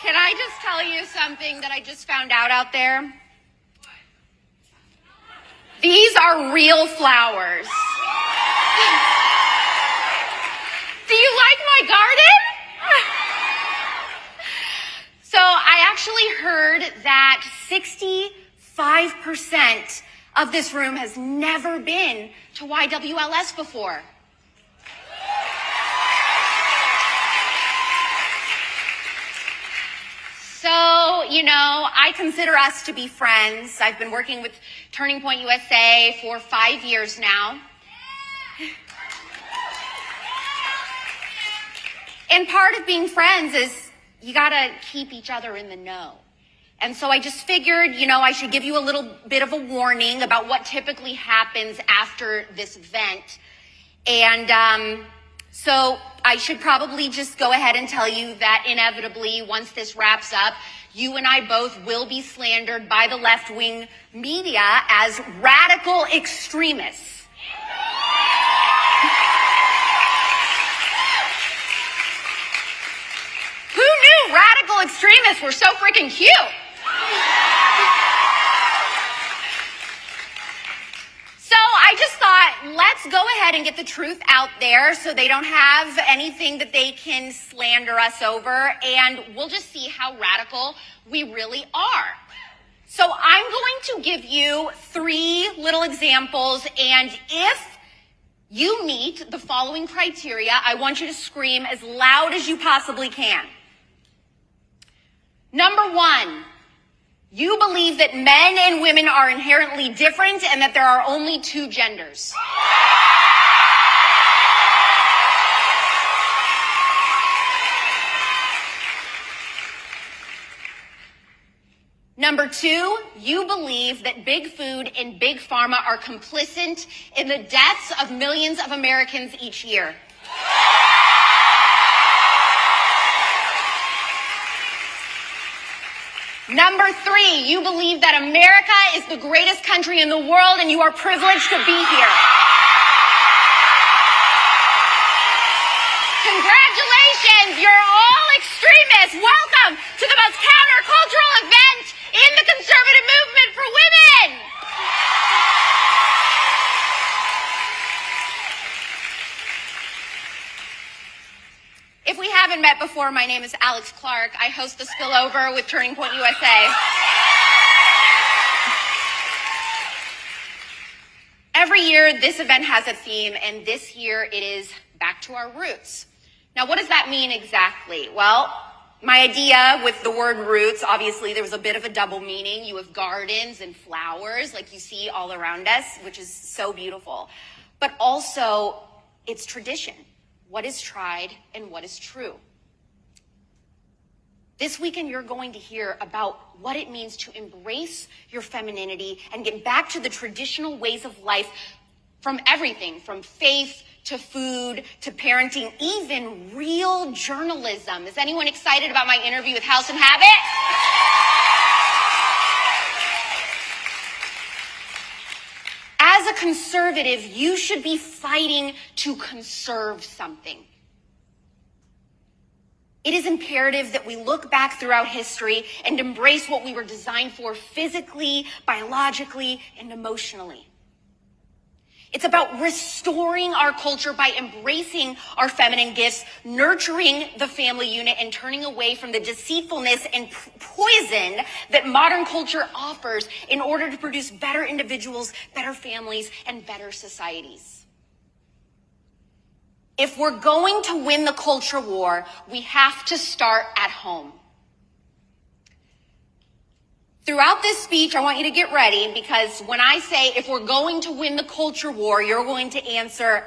Can I just tell you something that I just found out there? These are real flowers. Do you like my garden? So I actually heard that 65% of this room has never been to YWLS before. So, I consider us to be friends. I've been working with Turning Point USA for 5 years now. And part of being friends is you gotta keep each other in the know. And so I just figured, I should give you a little bit of a warning about what typically happens after this event. And so I should probably just go ahead and tell you that inevitably, once this wraps up, you and I both will be slandered by the left-wing media as radical extremists. Who knew radical extremists were so freaking cute? So I just thought, let's go ahead and get the truth out there so they don't have anything that they can slander us over, and we'll just see how radical we really are. So I'm going to give you 3 little examples, and if you meet the following criteria, I want you to scream as loud as you possibly can. Number 1. You believe that men and women are inherently different and that there are only 2 genders. Number 2, you believe that big food and big pharma are complicit in the deaths of millions of Americans each year. Number 3, you believe that America is the greatest country in the world and you are privileged to be here. Congratulations, you're all extremists. Welcome to the most countercultural event in the conservative movement for women. If we haven't met before, my name is Alex Clark. I host the Spillover with Turning Point USA. Every year, this event has a theme, and this year it is Back to Our Roots. Now, what does that mean exactly? Well, my idea with the word roots, obviously there was a bit of a double meaning. You have gardens and flowers like you see all around us, which is so beautiful. But also, it's tradition. What is tried and what is true. This weekend, you're going to hear about what it means to embrace your femininity and get back to the traditional ways of life, from everything, from faith to food to parenting, even real journalism. Is anyone excited about my interview with House and Habit? As a conservative, you should be fighting to conserve something. It is imperative that we look back throughout history and embrace what we were designed for physically, biologically, and emotionally. It's about restoring our culture by embracing our feminine gifts, nurturing the family unit, and turning away from the deceitfulness and poison that modern culture offers in order to produce better individuals, better families, and better societies. If we're going to win the culture war, we have to start at home. Throughout this speech, I want you to get ready, because when I say if we're going to win the culture war, you're going to answer,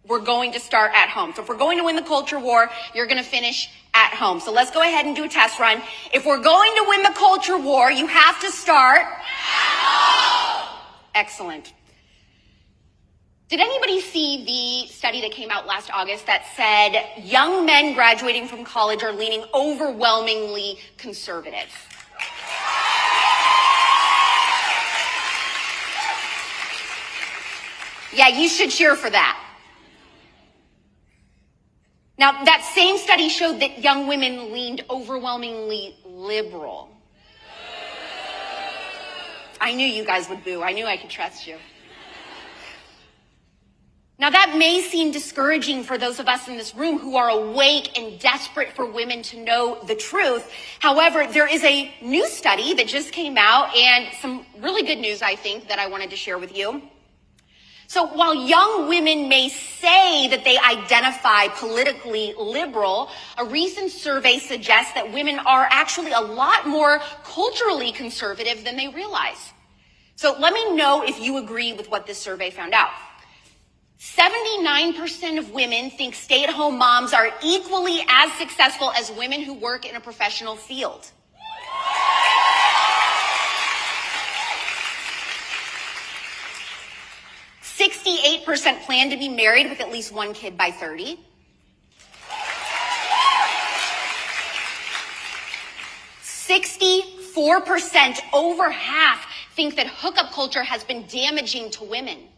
we're going to start at home. So if we're going to win the culture war, you're going to finish at home. So let's go ahead and do a test run. If we're going to win the culture war, you have to start at home. Excellent. Did anybody see the study that came out last August that said young men graduating from college are leaning overwhelmingly conservative? Yeah, you should cheer for that. Now, that same study showed that young women leaned overwhelmingly liberal. I knew you guys would boo. I knew I could trust you. Now, that may seem discouraging for those of us in this room who are awake and desperate for women to know the truth. However, there is a new study that just came out, and some really good news, I think, that I wanted to share with you. So while young women may say that they identify politically liberal, a recent survey suggests that women are actually a lot more culturally conservative than they realize. So let me know if you agree with what this survey found out. 79% of women think stay-at-home moms are equally as successful as women who work in a professional field. %68% plan to be married with at least one kid by 30. %64%, over half, think that hookup culture has been damaging to women.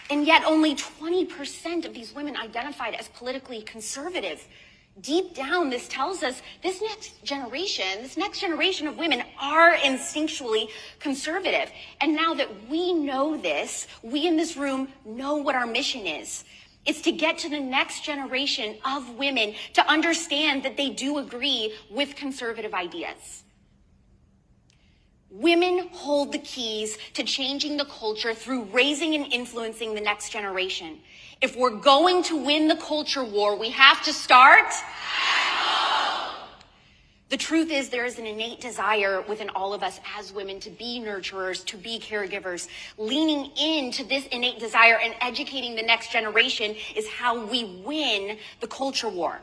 And yet only 20% of these women identified as politically conservative. Deep down, this tells us this next generation of women are instinctually conservative. And now that we know this, we in this room know what our mission is. It's to get to the next generation of women to understand that they do agree with conservative ideas. Women hold the keys to changing the culture through raising and influencing the next generation. If we're going to win the culture war, we have to start at home. The truth is, there is an innate desire within all of us as women to be nurturers, to be caregivers. Leaning into this innate desire and educating the next generation is how we win the culture war.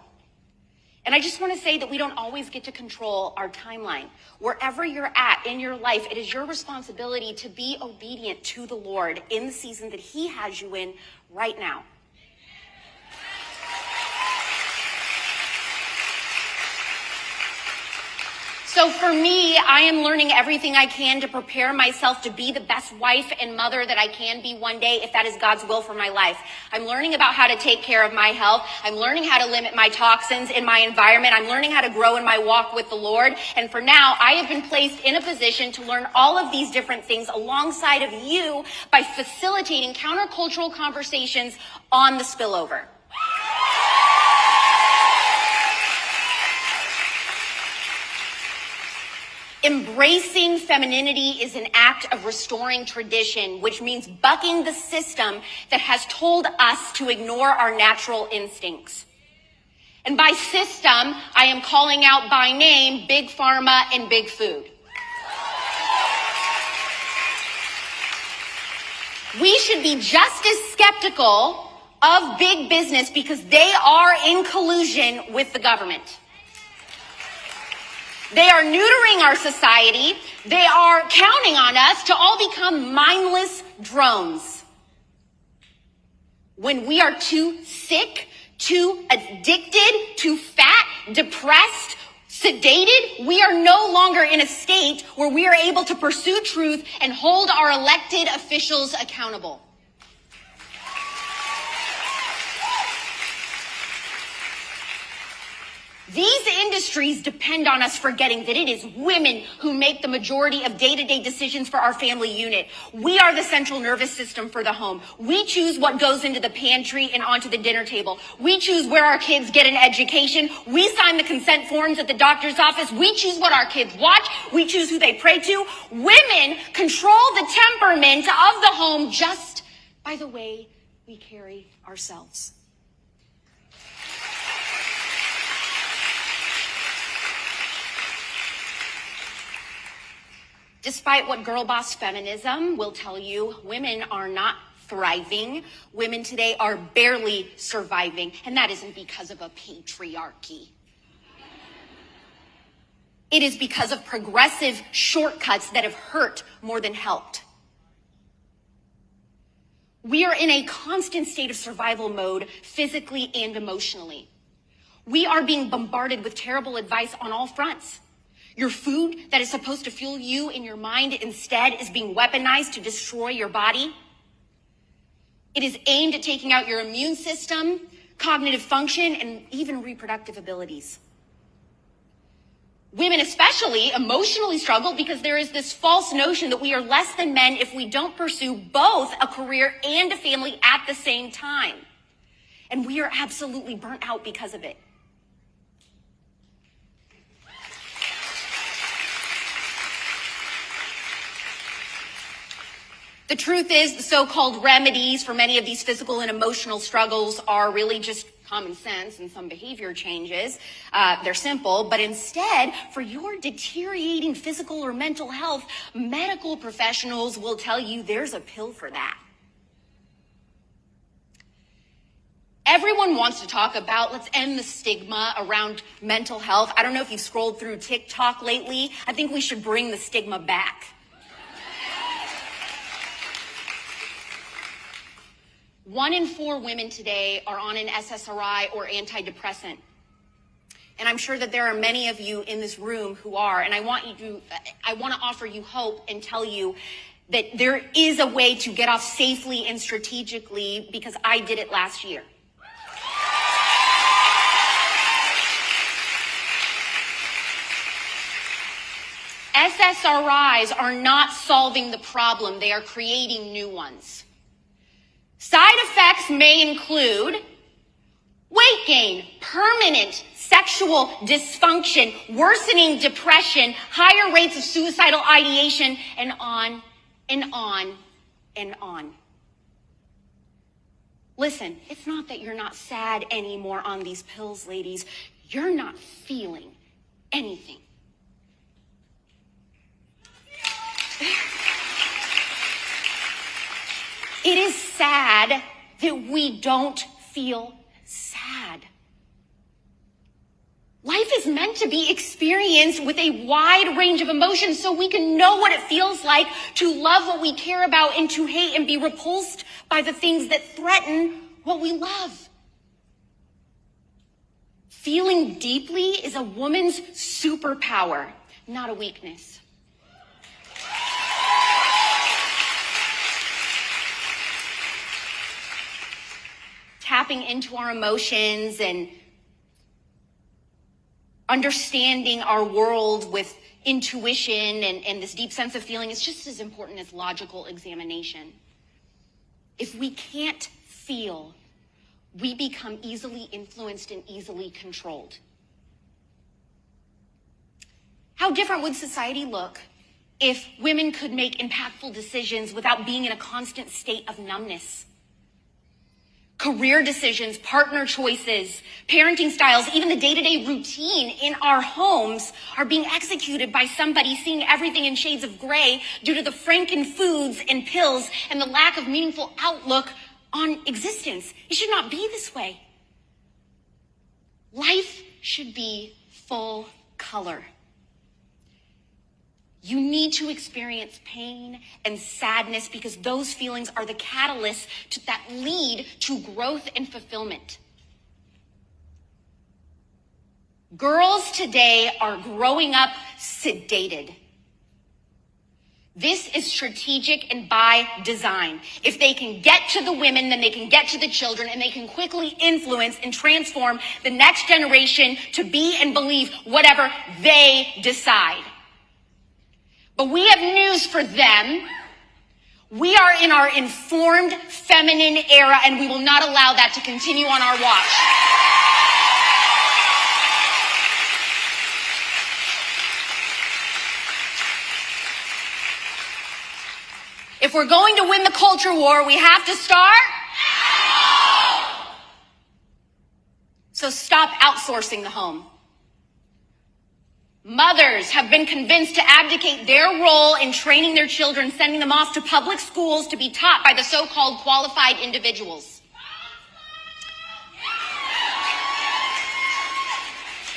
And I just want to say that we don't always get to control our timeline. Wherever you're at in your life, it is your responsibility to be obedient to the Lord in the season that He has you in right now. So for me, I am learning everything I can to prepare myself to be the best wife and mother that I can be one day, if that is God's will for my life. I'm learning about how to take care of my health. I'm learning how to limit my toxins in my environment. I'm learning how to grow in my walk with the Lord. And for now, I have been placed in a position to learn all of these different things alongside of you by facilitating countercultural conversations on the spillover. Embracing femininity is an act of restoring tradition, which means bucking the system that has told us to ignore our natural instincts. And by system, I am calling out by name Big Pharma and Big Food. We should be just as skeptical of big business because they are in collusion with the government. They are neutering our society. They are counting on us to all become mindless drones. When we are too sick, too addicted, too fat, depressed, sedated, we are no longer in a state where we are able to pursue truth and hold our elected officials accountable. These industries depend on us forgetting that it is women who make the majority of day-to-day decisions for our family unit. We are the central nervous system for the home. We choose what goes into the pantry and onto the dinner table. We choose where our kids get an education. We sign the consent forms at the doctor's office. We choose what our kids watch. We choose who they pray to. Women control the temperament of the home just by the way we carry ourselves. Despite what girl boss feminism will tell you, women are not thriving. Women today are barely surviving, and that isn't because of a patriarchy. It is because of progressive shortcuts that have hurt more than helped. We are in a constant state of survival mode, physically and emotionally. We are being bombarded with terrible advice on all fronts. Your food that is supposed to fuel you and your mind instead is being weaponized to destroy your body. It is aimed at taking out your immune system, cognitive function, and even reproductive abilities. Women especially emotionally struggle because there is this false notion that we are less than men if we don't pursue both a career and a family at the same time. And we are absolutely burnt out because of it. The truth is, the so-called remedies for many of these physical and emotional struggles are really just common sense and some behavior changes. They're simple, but instead, for your deteriorating physical or mental health, medical professionals will tell you there's a pill for that. Everyone wants to talk about, let's end the stigma around mental health. I don't know if you've scrolled through TikTok lately. I think we should bring the stigma back. One in 4 women today are on an SSRI or antidepressant. And I'm sure that there are many of you in this room who are, and I want to offer you hope and tell you that there is a way to get off safely and strategically, because I did it last year. SSRIs are not solving the problem, they are creating new ones. Side effects may include weight gain, permanent sexual dysfunction, worsening depression, higher rates of suicidal ideation, and on and on and on. Listen, it's not that you're not sad anymore on these pills, ladies. You're not feeling anything. It is sad that we don't feel sad. Life is meant to be experienced with a wide range of emotions so we can know what it feels like to love what we care about and to hate and be repulsed by the things that threaten what we love. Feeling deeply is a woman's superpower, not a weakness. Tapping into our emotions and understanding our world with intuition and this deep sense of feeling is just as important as logical examination. If we can't feel, we become easily influenced and easily controlled. How different would society look if women could make impactful decisions without being in a constant state of numbness? Career decisions, partner choices, parenting styles, even the day-to-day routine in our homes are being executed by somebody seeing everything in shades of gray due to the franken foods and pills and the lack of meaningful outlook on existence. It should not be this way. Life should be full color. You need to experience pain and sadness because those feelings are the catalysts that lead to growth and fulfillment. Girls today are growing up sedated. This is strategic and by design. If they can get to the women, then they can get to the children, and they can quickly influence and transform the next generation to be and believe whatever they decide. But we have news for them. We are in our informed feminine era, and we will not allow that to continue on our watch. If we're going to win the culture war, we have to start. So stop outsourcing the home. Mothers have been convinced to abdicate their role in training their children, sending them off to public schools to be taught by the so-called qualified individuals.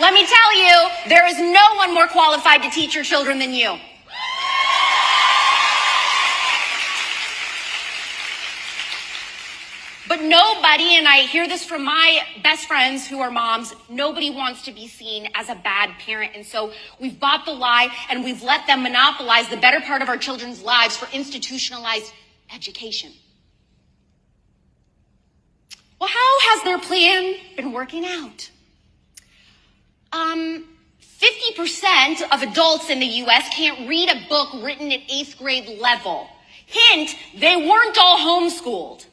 Let me tell you, there is no one more qualified to teach your children than you. But nobody, and I hear this from my best friends who are moms, nobody wants to be seen as a bad parent. And so we've bought the lie and we've let them monopolize the better part of our children's lives for institutionalized education. Well, how has their plan been working out? 50% of adults in the US can't read a book written at 8th grade level. Hint, they weren't all homeschooled.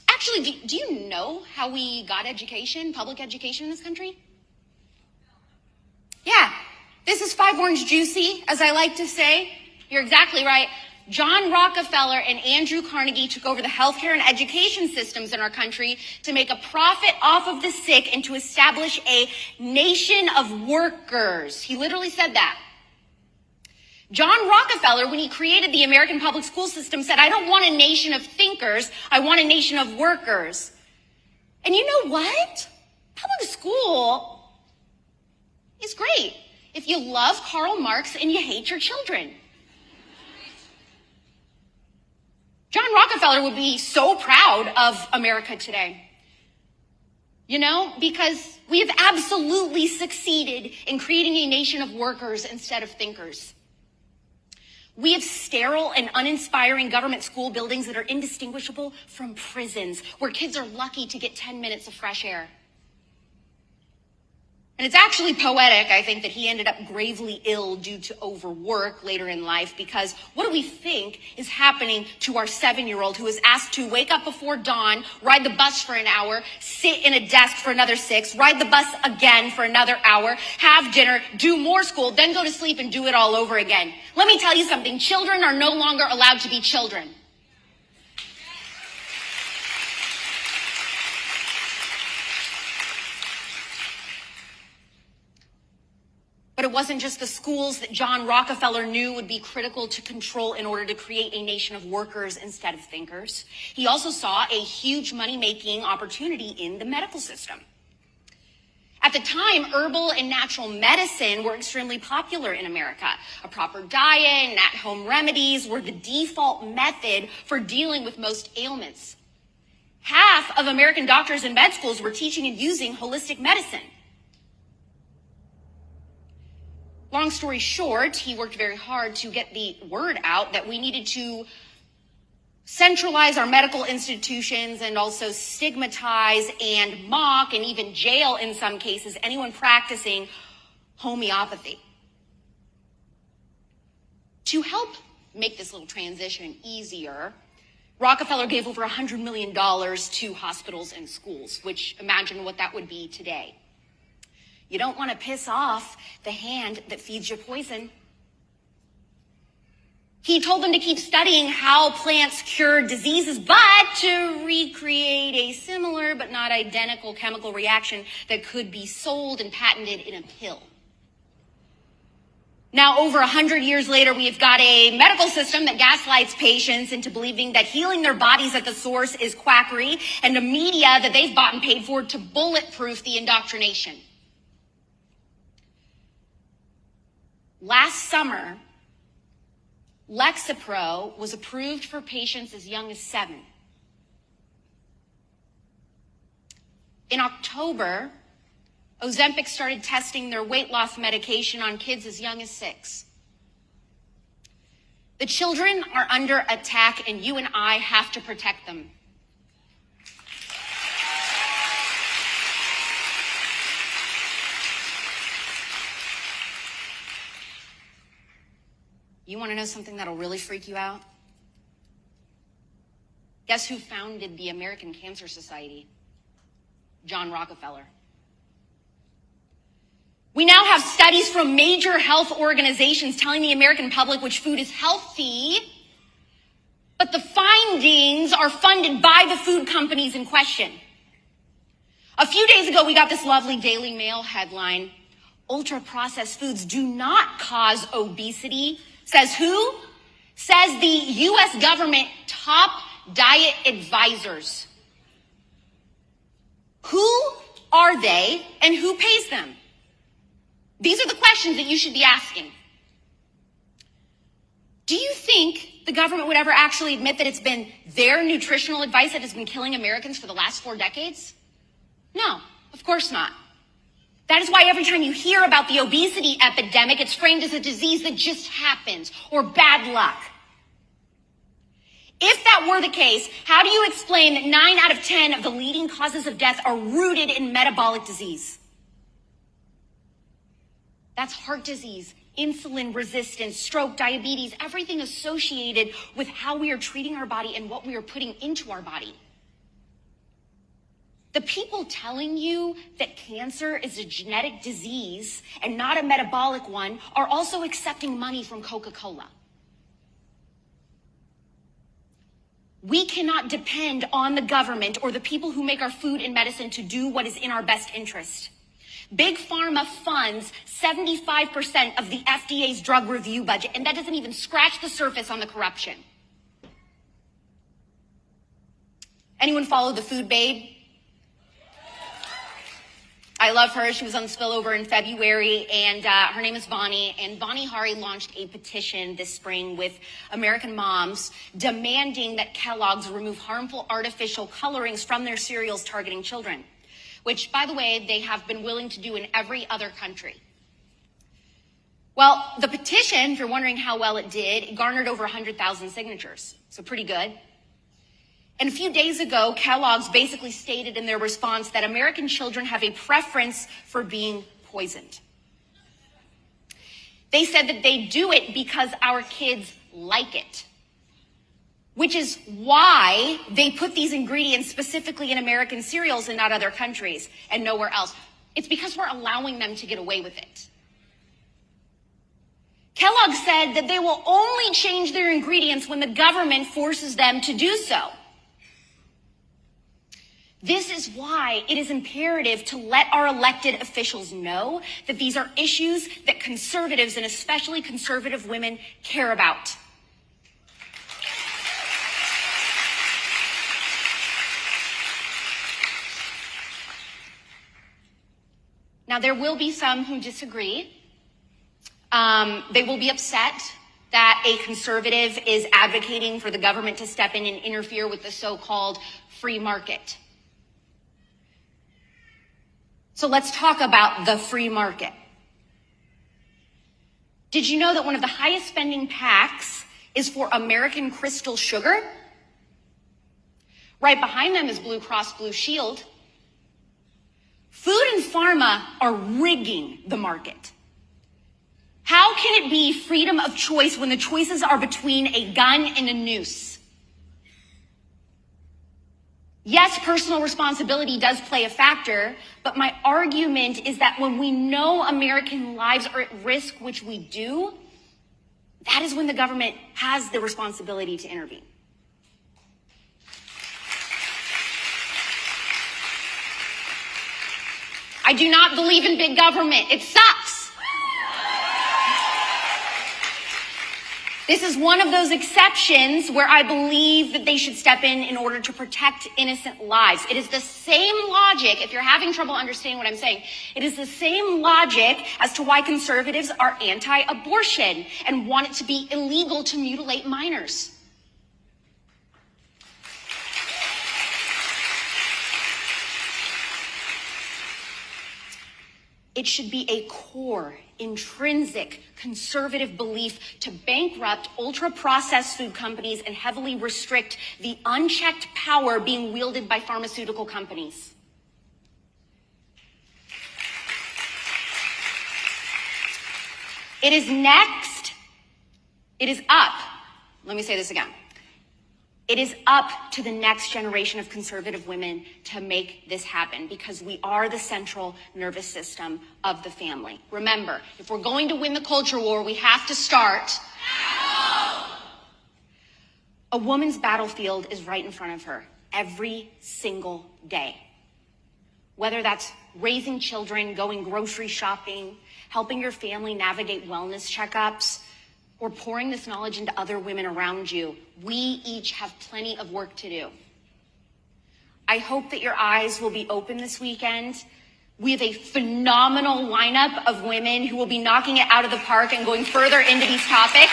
Actually, do you know how we got education, public education in this country? Yeah, this is 5 orange juicy, as I like to say. You're exactly right. John Rockefeller and Andrew Carnegie took over the healthcare and education systems in our country to make a profit off of the sick and to establish a nation of workers. He literally said that. John Rockefeller, when he created the American public school system, said, I don't want a nation of thinkers, I want a nation of workers. And you know what? Public school is great if you love Karl Marx and you hate your children. John Rockefeller would be so proud of America today. You know, because we have absolutely succeeded in creating a nation of workers instead of thinkers. We have sterile and uninspiring government school buildings that are indistinguishable from prisons, where kids are lucky to get 10 minutes of fresh air. And it's actually poetic, I think, that he ended up gravely ill due to overwork later in life, because what do we think is happening to our 7-year-old who is asked to wake up before dawn, ride the bus for an hour, sit in a desk for another 6, ride the bus again for another hour, have dinner, do more school, then go to sleep and do it all over again? Let me tell you something. Children are no longer allowed to be children. But it wasn't just the schools that John Rockefeller knew would be critical to control in order to create a nation of workers instead of thinkers. He also saw a huge money-making opportunity in the medical system. At the time, herbal and natural medicine were extremely popular in America. A proper diet and at-home remedies were the default method for dealing with most ailments. Half of American doctors in med schools were teaching and using holistic medicine. Long story short, he worked very hard to get the word out that we needed to centralize our medical institutions and also stigmatize and mock and even jail, in some cases, anyone practicing homeopathy. To help make this little transition easier, Rockefeller gave over $100 million to hospitals and schools, which imagine what that would be today. You don't want to piss off the hand that feeds you poison. He told them to keep studying how plants cure diseases, but to recreate a similar but not identical chemical reaction that could be sold and patented in a pill. Now, over 100 years later, we've got a medical system that gaslights patients into believing that healing their bodies at the source is quackery, and a media that they've bought and paid for to bulletproof the indoctrination. Last summer, Lexapro was approved for patients as young as 7. In October, Ozempic started testing their weight loss medication on kids as young as 6. The children are under attack, and you and I have to protect them. You want to know something that'll really freak you out? Guess who founded the American Cancer Society? John Rockefeller. We now have studies from major health organizations telling the American public which food is healthy, but the findings are funded by the food companies in question. A few days ago, we got this lovely Daily Mail headline: ultra-processed foods do not cause obesity. Says who? Says the U.S. government top diet advisors. Who are they and who pays them? These are the questions that you should be asking. Do you think the government would ever actually admit that it's been their nutritional advice that has been killing Americans for the last 4 decades? No, of course not. That is why every time you hear about the obesity epidemic, it's framed as a disease that just happens or bad luck. If that were the case, how do you explain that 9 out of 10 of the leading causes of death are rooted in metabolic disease? That's heart disease, insulin resistance, stroke, diabetes, everything associated with how we are treating our body and what we are putting into our body. The people telling you that cancer is a genetic disease and not a metabolic one are also accepting money from Coca-Cola. We cannot depend on the government or the people who make our food and medicine to do what is in our best interest. Big Pharma funds 75% of the FDA's drug review budget, and that doesn't even scratch the surface on the corruption. Anyone follow the food babe? I love her. She was on Spillover in February, and her name is Bonnie. And Bonnie Hari launched a petition this spring with American moms demanding that Kellogg's remove harmful artificial colorings from their cereals targeting children, which, by the way, they have been willing to do in every other country. Well, the petition, if you're wondering how well it did, it garnered over 100,000 signatures, so pretty good. And a few days ago, Kellogg's basically stated in their response that American children have a preference for being poisoned. They said that they do it because our kids like it, which is why they put these ingredients specifically in American cereals and not other countries and nowhere else. It's because we're allowing them to get away with it. Kellogg said that they will only change their ingredients when the government forces them to do so. This is why it is imperative to let our elected officials know that these are issues that conservatives, and especially conservative women, care about. Now, there will be some who disagree. They will be upset that a conservative is advocating for the government to step in and interfere with the so-called free market. So let's talk about the free market. Did you know that one of the highest spending PACs is for American Crystal Sugar? Right behind them is Blue Cross Blue Shield. Food and pharma are rigging the market. How can it be freedom of choice when the choices are between a gun and a noose? Yes, personal responsibility does play a factor, but my argument is that when we know American lives are at risk, which we do, that is when the government has the responsibility to intervene. I do not believe in big government. It sucks. This is one of those exceptions where I believe that they should step in order to protect innocent lives. It is the same logic, if you're having trouble understanding what I'm saying, it is the same logic as to why conservatives are anti-abortion and want it to be illegal to mutilate minors. It should be a core, intrinsic, conservative belief to bankrupt ultra-processed food companies and heavily restrict the unchecked power being wielded by pharmaceutical companies. It is up. Let me say this again. It is up to the next generation of conservative women to make this happen because we are the central nervous system of the family. Remember, if we're going to win the culture war, we have to start at home. A woman's battlefield is right in front of her every single day. Whether that's raising children, going grocery shopping, helping your family navigate wellness checkups, or pouring this knowledge into other women around you, we each have plenty of work to do. I hope that your eyes will be open this weekend. We have a phenomenal lineup of women who will be knocking it out of the park and going further into these topics.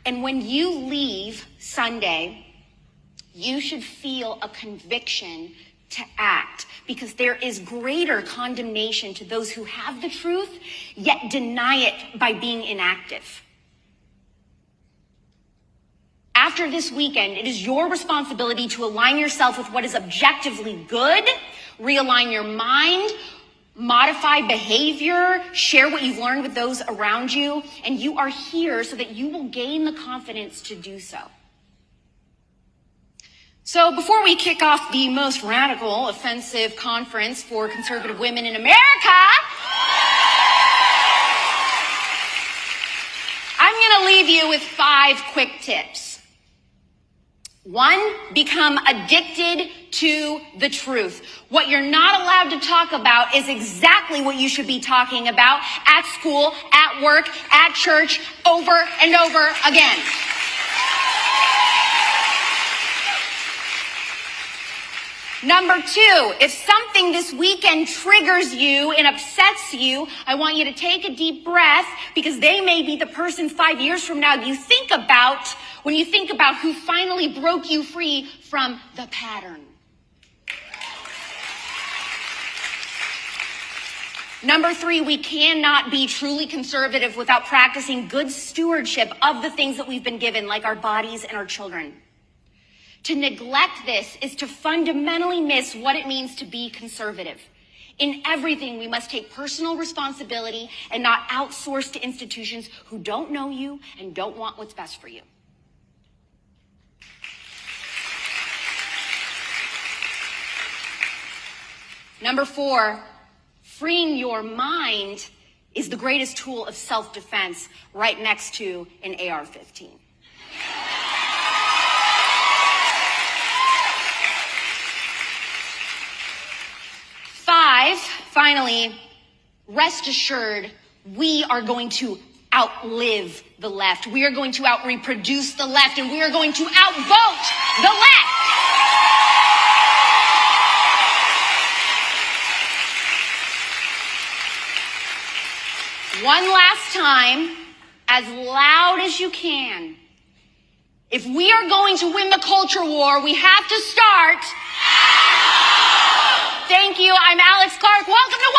And when you leave Sunday, you should feel a conviction to act, because there is greater condemnation to those who have the truth, yet deny it by being inactive. After this weekend, it is your responsibility to align yourself with what is objectively good, realign your mind, modify behavior, share what you've learned with those around you, and you are here so that you will gain the confidence to do so. So before we kick off the most radical, offensive conference for conservative women in America, I'm going to leave you with 5 quick tips. 1, become addicted to the truth. What you're not allowed to talk about is exactly what you should be talking about at school, at work, at church, over and over again. Number 2, if something this weekend triggers you and upsets you, I want you to take a deep breath, because they may be the person 5 years from now you think about when you think about who finally broke you free from the pattern. Number 3, we cannot be truly conservative without practicing good stewardship of the things that we've been given, like our bodies and our children. To neglect this is to fundamentally miss what it means to be conservative. In everything, we must take personal responsibility and not outsource to institutions who don't know you and don't want what's best for you. Number 4, freeing your mind is the greatest tool of self-defense, right next to an AR-15. 5, finally, rest assured, we are going to outlive the left. We are going to out-reproduce the left, and we are going to outvote the left. One last time, as loud as you can. If we are going to win the culture war, we have to start. Thank you. I'm Alex Clark. Welcome to